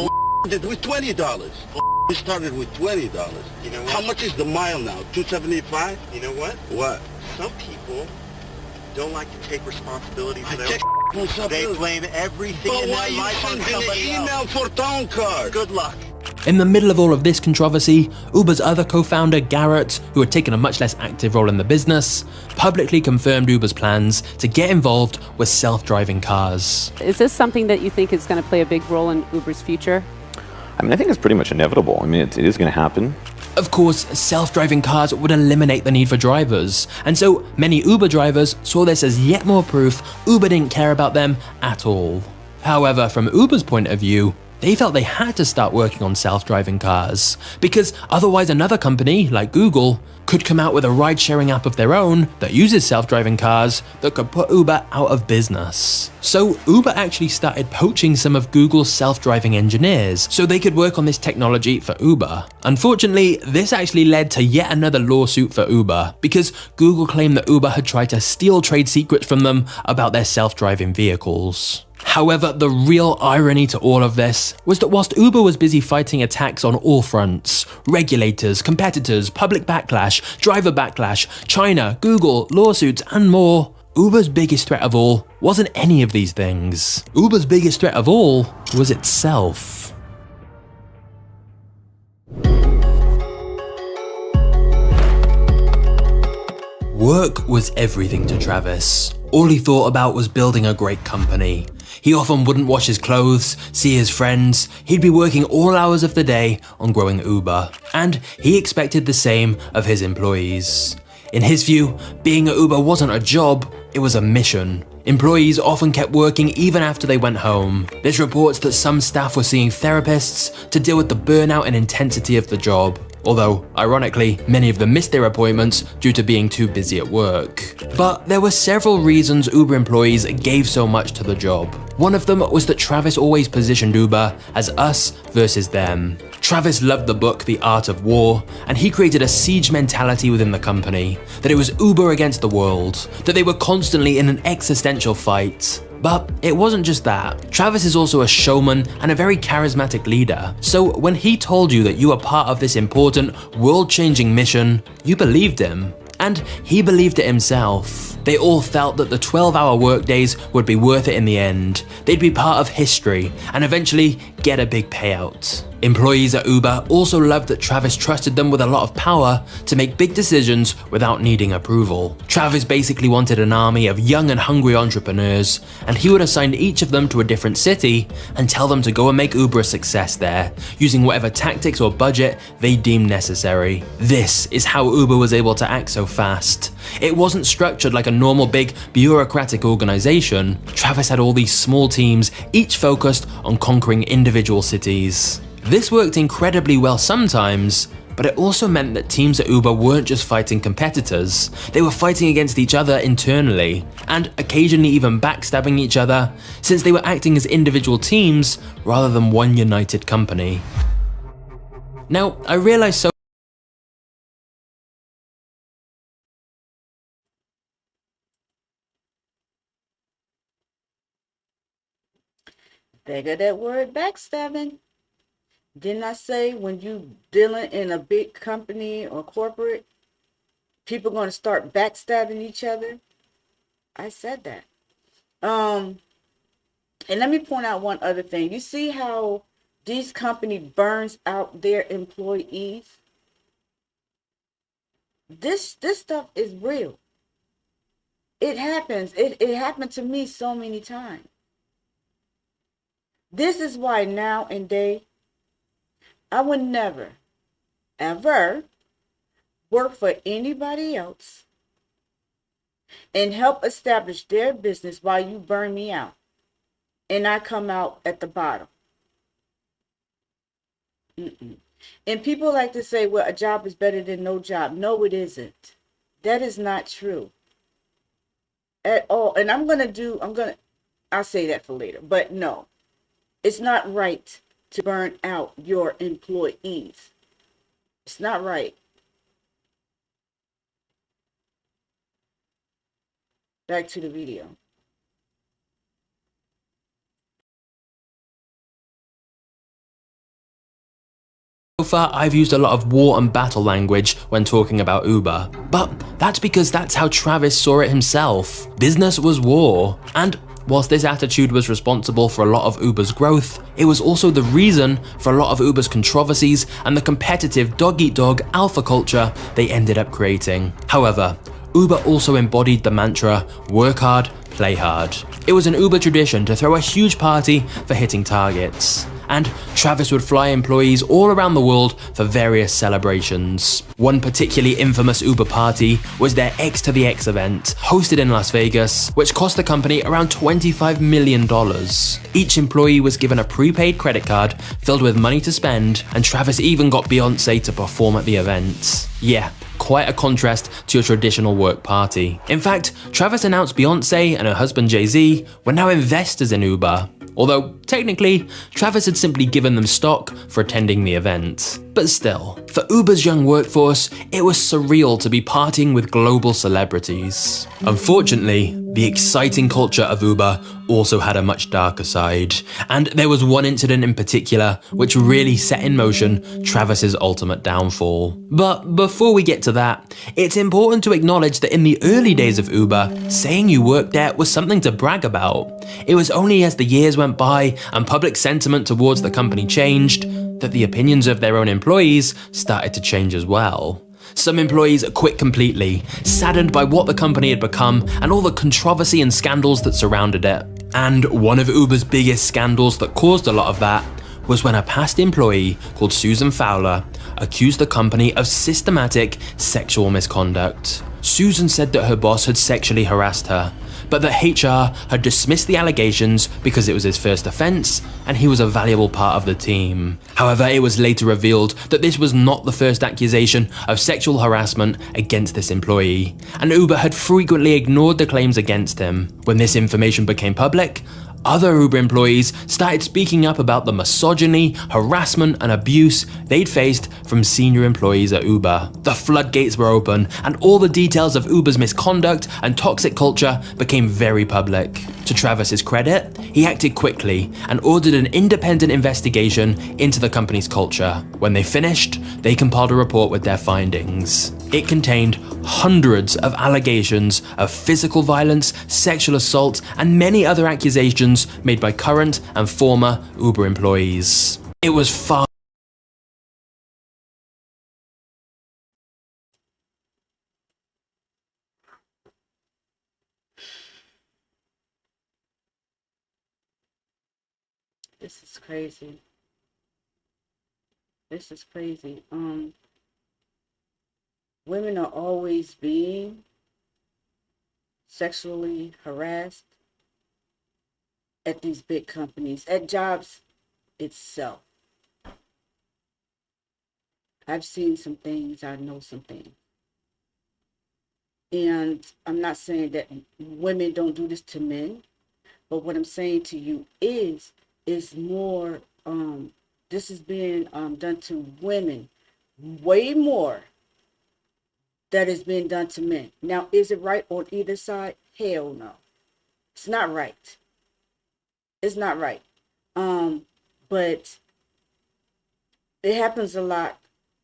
Did with $20. We started with $20. You know what? How much is the mile now? $2.75? You know what? What? Some people don't like to take responsibility for I their take They blame everything But in why their you life on sending an somebody email else. for town card? Good luck. In the middle of all of this controversy, Uber's other co-founder, Garrett, who had taken a much less active role in the business, publicly confirmed Uber's plans to get involved with self-driving cars. Is this something that you think is going to play a big role in Uber's future? I mean, I think it's pretty much inevitable. I mean, it is going to happen. Of course, self-driving cars would eliminate the need for drivers, and so many Uber drivers saw this as yet more proof Uber didn't care about them at all. However, from Uber's point of view, they felt they had to start working on self-driving cars, because otherwise another company, like Google, could come out with a ride-sharing app of their own that uses self-driving cars that could put Uber out of business. So Uber actually started poaching some of Google's self-driving engineers so they could work on this technology for Uber. Unfortunately, this actually led to yet another lawsuit for Uber, because Google claimed that Uber had tried to steal trade secrets from them about their self-driving vehicles. However, the real irony to all of this was that whilst Uber was busy fighting attacks on all fronts — regulators, competitors, public backlash, driver backlash, China, Google, lawsuits, and more — Uber's biggest threat of all wasn't any of these things. Uber's biggest threat of all was itself. Work was everything to Travis. All he thought about was building a great company. He often wouldn't wash his clothes, see his friends. He'd be working all hours of the day on growing Uber. And he expected the same of his employees. In his view, being at Uber wasn't a job, it was a mission. Employees often kept working even after they went home. There's reports that some staff were seeing therapists to deal with the burnout and intensity of the job. Although, ironically, many of them missed their appointments due to being too busy at work. But there were several reasons Uber employees gave so much to the job. One of them was that Travis always positioned Uber as us versus them. Travis loved the book The Art of War, and he created a siege mentality within the company, that it was Uber against the world, that they were constantly in an existential fight. But it wasn't just that. Travis is also a showman and a very charismatic leader. So when he told you that you were part of this important, world-changing mission, you believed him. And he believed it himself. They all felt that the 12-hour workdays would be worth it in the end. They'd be part of history and eventually get a big payout. Employees at Uber also loved that Travis trusted them with a lot of power to make big decisions without needing approval. Travis basically wanted an army of young and hungry entrepreneurs, and he would assign each of them to a different city and tell them to go and make Uber a success there, using whatever tactics or budget they deemed necessary. This is how Uber was able to act so fast. It wasn't structured like a normal big bureaucratic organization. Travis had all these small teams, each focused on conquering individual cities. This worked incredibly well sometimes, but it also meant that teams at Uber weren't just fighting competitors, they were fighting against each other internally, and occasionally even backstabbing each other, since they were acting as individual teams rather than one united company. Now, I realize so There go that word backstabbing. Didn't I say when you dealing in a big company or corporate, people going to start backstabbing each other? I said that. And let me point out one other thing. You see how these company burns out their employees? This stuff is real. It happens. It happened to me so many times. This is why nowadays I would never, ever work for anybody else and help establish their business while you burn me out and I come out at the bottom. And people like to say, well, a job is better than no job. No, it isn't. That is not true at all. And I'll say that for later, but no, it's not right to burn out your employees. It's not right. Back to the video. So far, I've used a lot of war and battle language when talking about Uber, but that's because that's how Travis saw it himself. Business was war, and whilst this attitude was responsible for a lot of Uber's growth, it was also the reason for a lot of Uber's controversies and the competitive dog-eat-dog alpha culture they ended up creating. However, Uber also embodied the mantra, work hard, play hard. It was an Uber tradition to throw a huge party for hitting targets. And Travis would fly employees all around the world for various celebrations. One particularly infamous Uber party was their X to the X event, hosted in Las Vegas, which cost the company around $25 million. Each employee was given a prepaid credit card filled with money to spend, and Travis even got Beyoncé to perform at the event. Yeah, quite a contrast to your traditional work party. In fact, Travis announced Beyoncé and her husband Jay-Z were now investors in Uber. Although, technically, Travis had simply given them stock for attending the event. But still, for Uber's young workforce, it was surreal to be partying with global celebrities. Unfortunately, the exciting culture of Uber also had a much darker side, and there was one incident in particular which really set in motion Travis's ultimate downfall. But before we get to that, it's important to acknowledge that in the early days of Uber, saying you worked there was something to brag about. It was only as the years went by and public sentiment towards the company changed that the opinions of their own employees started to change as well. Some employees quit completely, saddened by what the company had become and all the controversy and scandals that surrounded it. And one of Uber's biggest scandals that caused a lot of that was when a past employee called Susan Fowler accused the company of systematic sexual misconduct. Susan said that her boss had sexually harassed her, but that HR had dismissed the allegations because it was his first offense and he was a valuable part of the team. However, it was later revealed that this was not the first accusation of sexual harassment against this employee, and Uber had frequently ignored the claims against him. When this information became public, other Uber employees started speaking up about the misogyny, harassment, and abuse they'd faced from senior employees at Uber. The floodgates were open, and all the details of Uber's misconduct and toxic culture became very public. To Travis's credit, he acted quickly and ordered an independent investigation into the company's culture. When they finished, they compiled a report with their findings. It contained hundreds of allegations of physical violence, sexual assault, and many other accusations made by current and former Uber employees. It was far This is crazy. This is crazy. Women are always being sexually harassed at these big companies, at jobs itself. I've seen some things, I know some things. And I'm not saying that women don't do this to men, but what I'm saying to you is more, this is being done to women way more that is being done to men. Now, is it right on either side? Hell no. It's not right. It's not right. But it happens a lot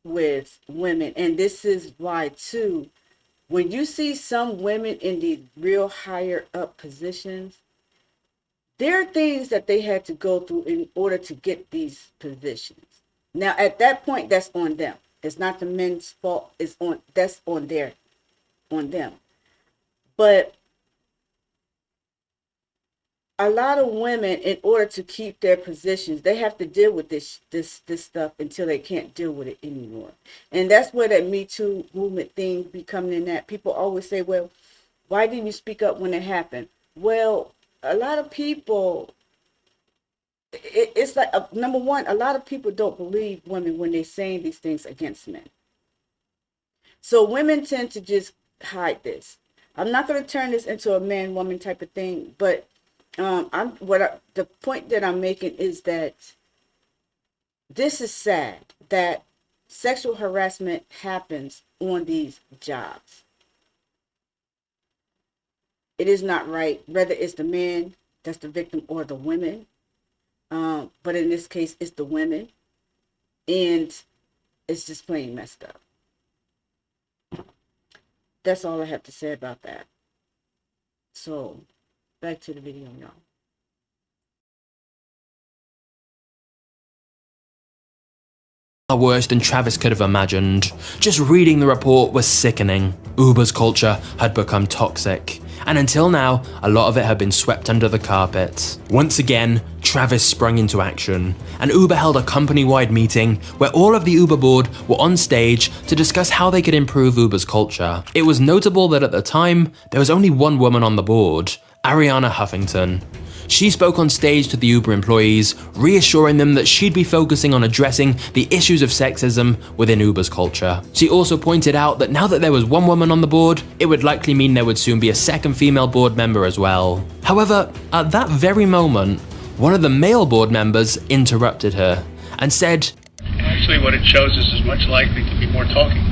with women. And this is why, too, when you see some women in the real higher up positions, there are things that they had to go through in order to get these positions. Now, at that point, that's on them. It's not the men's fault. That's on them. But a lot of women, in order to keep their positions, they have to deal with this stuff until they can't deal with it anymore. And that's where that Me Too movement thing be coming in at. People always say, well, why didn't you speak up when it happened? Well, a lot of people, it's like, number one, a lot of people don't believe women when they're saying these things against men. So women tend to just hide this. I'm not going to turn this into a man-woman type of thing, but the point that I'm making is that this is sad that sexual harassment happens on these jobs. It is not right, whether it's the man that's the victim or the women. But in this case, it's the women. And it's just plain messed up. That's all I have to say about that. So, back to the video, y'all. Worse than Travis could have imagined. Just reading the report was sickening. Uber's culture had become toxic, and until now, a lot of it had been swept under the carpet. Once again, Travis sprung into action, and Uber held a company-wide meeting where all of the Uber board were on stage to discuss how they could improve Uber's culture. It was notable that at the time, there was only one woman on the board, Ariana Huffington. She spoke on stage to the Uber employees, reassuring them that she'd be focusing on addressing the issues of sexism within Uber's culture. She also pointed out that now that there was one woman on the board, it would likely mean there would soon be a second female board member as well. However, at that very moment, one of the male board members interrupted her and said, "Actually, what it shows is there's much likely to be more talking."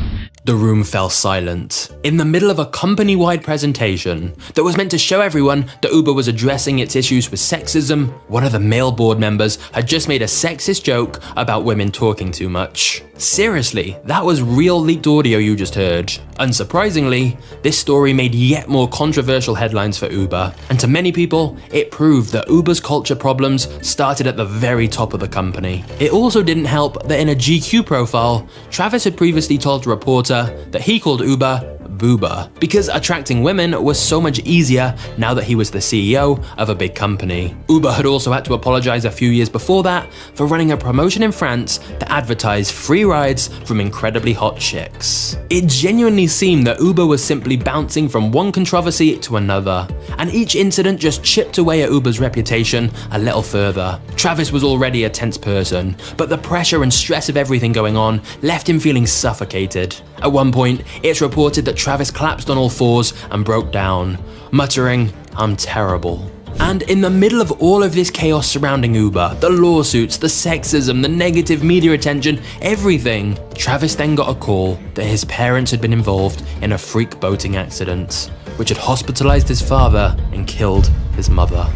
The room fell silent. In the middle of a company-wide presentation that was meant to show everyone that Uber was addressing its issues with sexism, one of the male board members had just made a sexist joke about women talking too much. Seriously, that was real leaked audio you just heard. Unsurprisingly, this story made yet more controversial headlines for Uber, and to many people, it proved that Uber's culture problems started at the very top of the company. It also didn't help that in a GQ profile, Travis had previously told a reporter that he called Uber boober, because attracting women was so much easier now that he was the CEO of a big company. Uber had also had to apologize a few years before that for running a promotion in France that advertised free rides from incredibly hot chicks. It genuinely seemed that Uber was simply bouncing from one controversy to another, and each incident just chipped away at Uber's reputation a little further. Travis was already a tense person, but the pressure and stress of everything going on left him feeling suffocated. At one point, it's reported that Travis collapsed on all fours and broke down, muttering, "I'm terrible." And in the middle of all of this chaos surrounding Uber, the lawsuits, the sexism, the negative media attention, everything, Travis then got a call that his parents had been involved in a freak boating accident, which had hospitalized his father and killed his mother.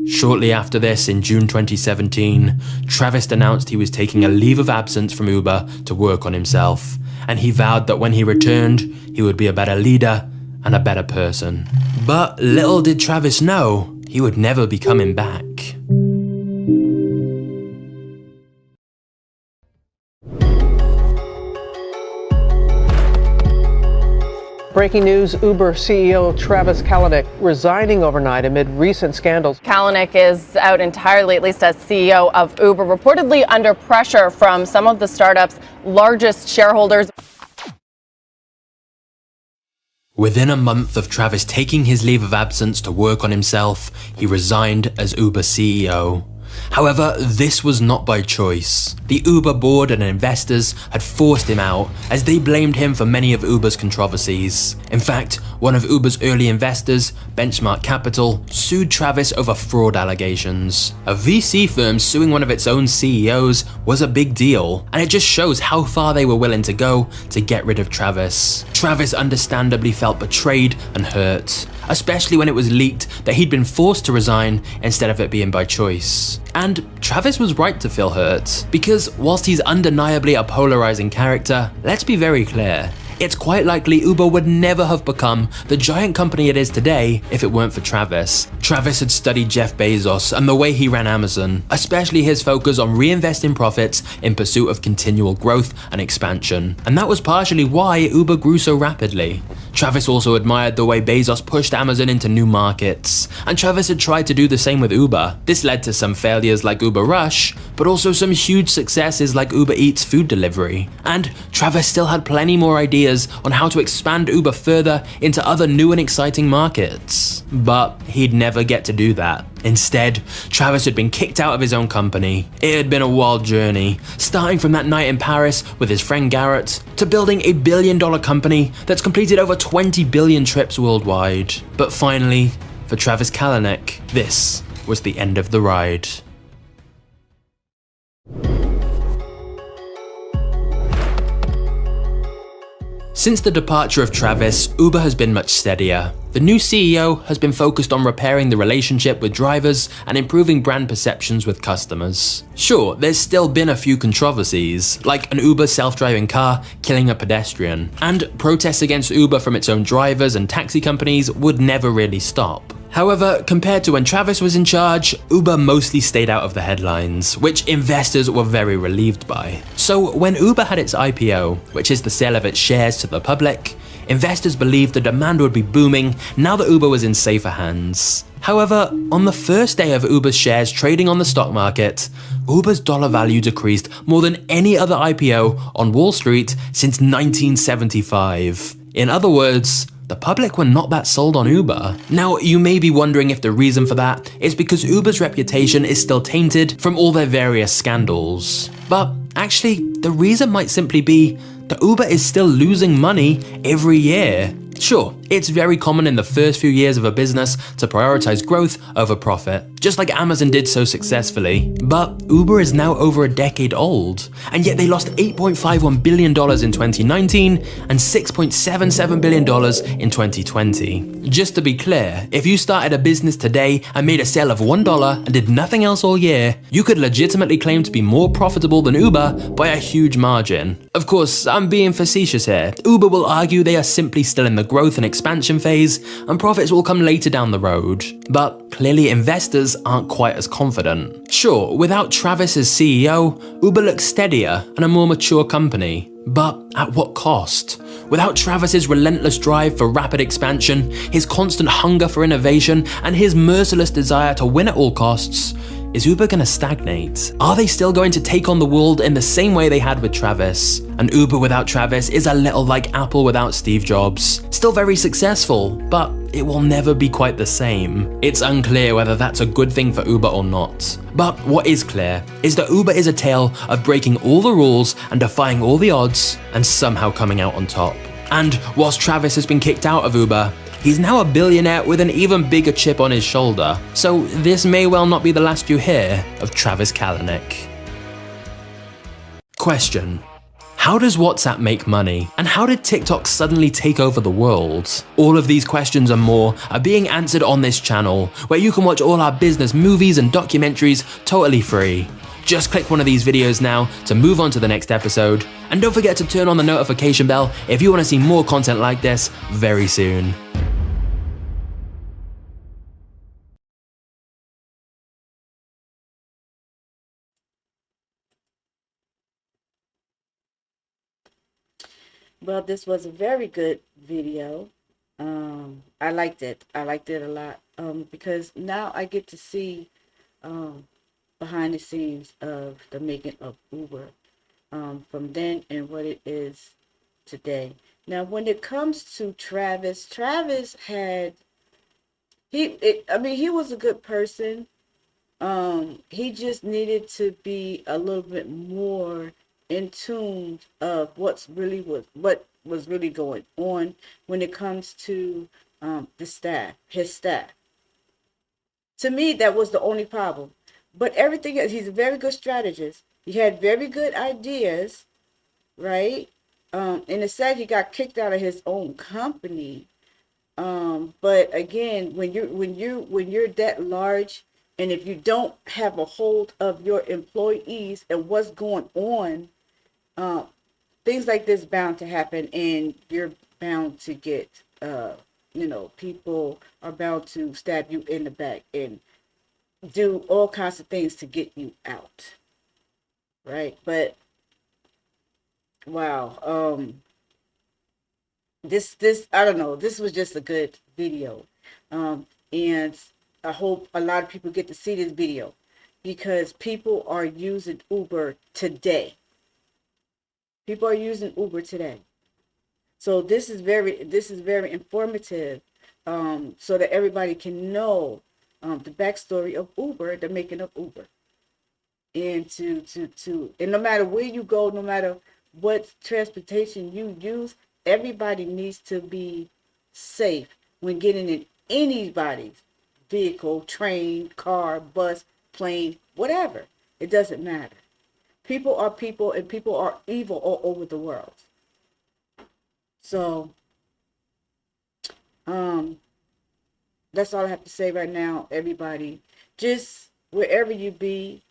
Shortly after this, in June 2017, Travis announced he was taking a leave of absence from Uber to work on himself, and he vowed that when he returned, he would be a better leader and a better person. But little did Travis know, he would never be coming back. Breaking news, Uber CEO Travis Kalanick resigning overnight amid recent scandals. Kalanick is out entirely, at least as CEO of Uber, reportedly under pressure from some of the startup's largest shareholders. Within a month of Travis taking his leave of absence to work on himself, he resigned as Uber CEO. However, this was not by choice. The Uber board and investors had forced him out as they blamed him for many of Uber's controversies. In fact, one of Uber's early investors, Benchmark Capital, sued Travis over fraud allegations. A VC firm suing one of its own CEOs was a big deal, and it just shows how far they were willing to go to get rid of Travis. Travis understandably felt betrayed and hurt, especially when it was leaked that he'd been forced to resign instead of it being by choice. And Travis was right to feel hurt, because whilst he's undeniably a polarizing character, let's be very clear, it's quite likely Uber would never have become the giant company it is today if it weren't for Travis. Travis had studied Jeff Bezos and the way he ran Amazon, especially his focus on reinvesting profits in pursuit of continual growth and expansion. And that was partially why Uber grew so rapidly. Travis also admired the way Bezos pushed Amazon into new markets, and Travis had tried to do the same with Uber. This led to some failures like Uber Rush, but also some huge successes like Uber Eats food delivery. And Travis still had plenty more ideas on how to expand Uber further into other new and exciting markets. But he'd never get to do that. Instead, Travis had been kicked out of his own company. It had been a wild journey, starting from that night in Paris with his friend Garrett, to building a billion-dollar company that's completed over 20 billion trips worldwide. But finally, for Travis Kalanick, this was the end of the ride. Since the departure of Travis, Uber has been much steadier. The new CEO has been focused on repairing the relationship with drivers and improving brand perceptions with customers. Sure, there's still been a few controversies, like an Uber self-driving car killing a pedestrian, and protests against Uber from its own drivers and taxi companies would never really stop. However, compared to when Travis was in charge, Uber mostly stayed out of the headlines, which investors were very relieved by. So when Uber had its IPO, which is the sale of its shares to the public, investors believed the demand would be booming now that Uber was in safer hands. However, on the first day of Uber's shares trading on the stock market, Uber's dollar value decreased more than any other IPO on Wall Street since 1975. In other words, the public were not that sold on Uber. Now, you may be wondering if the reason for that is because Uber's reputation is still tainted from all their various scandals. But actually, the reason might simply be that Uber is still losing money every year. Sure, it's very common in the first few years of a business to prioritize growth over profit, just like Amazon did so successfully. But Uber is now over a decade old, and yet they lost $8.51 billion in 2019 and $6.77 billion in 2020. Just to be clear, if you started a business today and made a sale of $1 and did nothing else all year, you could legitimately claim to be more profitable than Uber by a huge margin. Of course, I'm being facetious here. Uber will argue they are simply still in the growth and expansion phase, and profits will come later down the road. But clearly investors aren't quite as confident. Sure, without Travis as CEO, Uber looks steadier and a more mature company. But at what cost? Without Travis's relentless drive for rapid expansion, his constant hunger for innovation, and his merciless desire to win at all costs, is Uber gonna stagnate? Are they still going to take on the world in the same way they had with Travis? And Uber without Travis is a little like Apple without Steve Jobs. Still very successful, but it will never be quite the same. It's unclear whether that's a good thing for Uber or not. But what is clear is that Uber is a tale of breaking all the rules and defying all the odds and somehow coming out on top. And whilst Travis has been kicked out of Uber, he's now a billionaire with an even bigger chip on his shoulder. So this may well not be the last you hear of Travis Kalanick. Question: how does WhatsApp make money? And how did TikTok suddenly take over the world? All of these questions and more are being answered on this channel, where you can watch all our business movies and documentaries totally free. Just click one of these videos now to move on to the next episode. And don't forget to turn on the notification bell if you want to see more content like this very soon. Well, this was a very good video. I liked it. I liked it a lot because now I get to see behind the scenes of the making of Uber from then and what it is today. Now, when it comes to Travis, Travis had he was a good person. He just needed to be a little bit more in tune of what was really going on when it comes to his staff. To me, that was the only problem. But everything else, he's a very good strategist. He had very good ideas, right? In a sense, he got kicked out of his own company. But again, when you're that large, and if you don't have a hold of your employees and what's going on, things like this bound to happen, and you're bound to get, people are bound to stab you in the back and do all kinds of things to get you out, right? But wow, this I don't know. This was just a good video, and I hope a lot of people get to see this video because people are using Uber today. People are using Uber today. So this is very informative, so that everybody can know the backstory of Uber, the making of Uber, and and no matter where you go, no matter what transportation you use, everybody needs to be safe when getting in anybody's vehicle, train, car, bus, plane, whatever. It doesn't matter. People are people, and people are evil all over the world. So, that's all I have to say right now, everybody. Just wherever you be,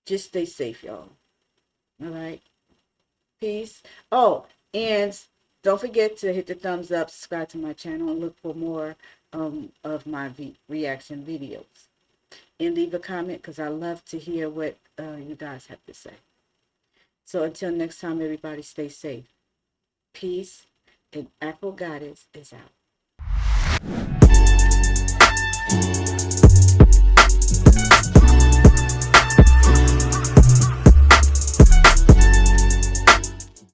just stay safe, y'all. All right? Peace. Oh, and don't forget to hit the thumbs up, subscribe to my channel, and look for more of my reaction videos. And leave a comment because I love to hear what you guys have to say. So until next time, everybody stay safe. Peace, and Afro Goddess is out.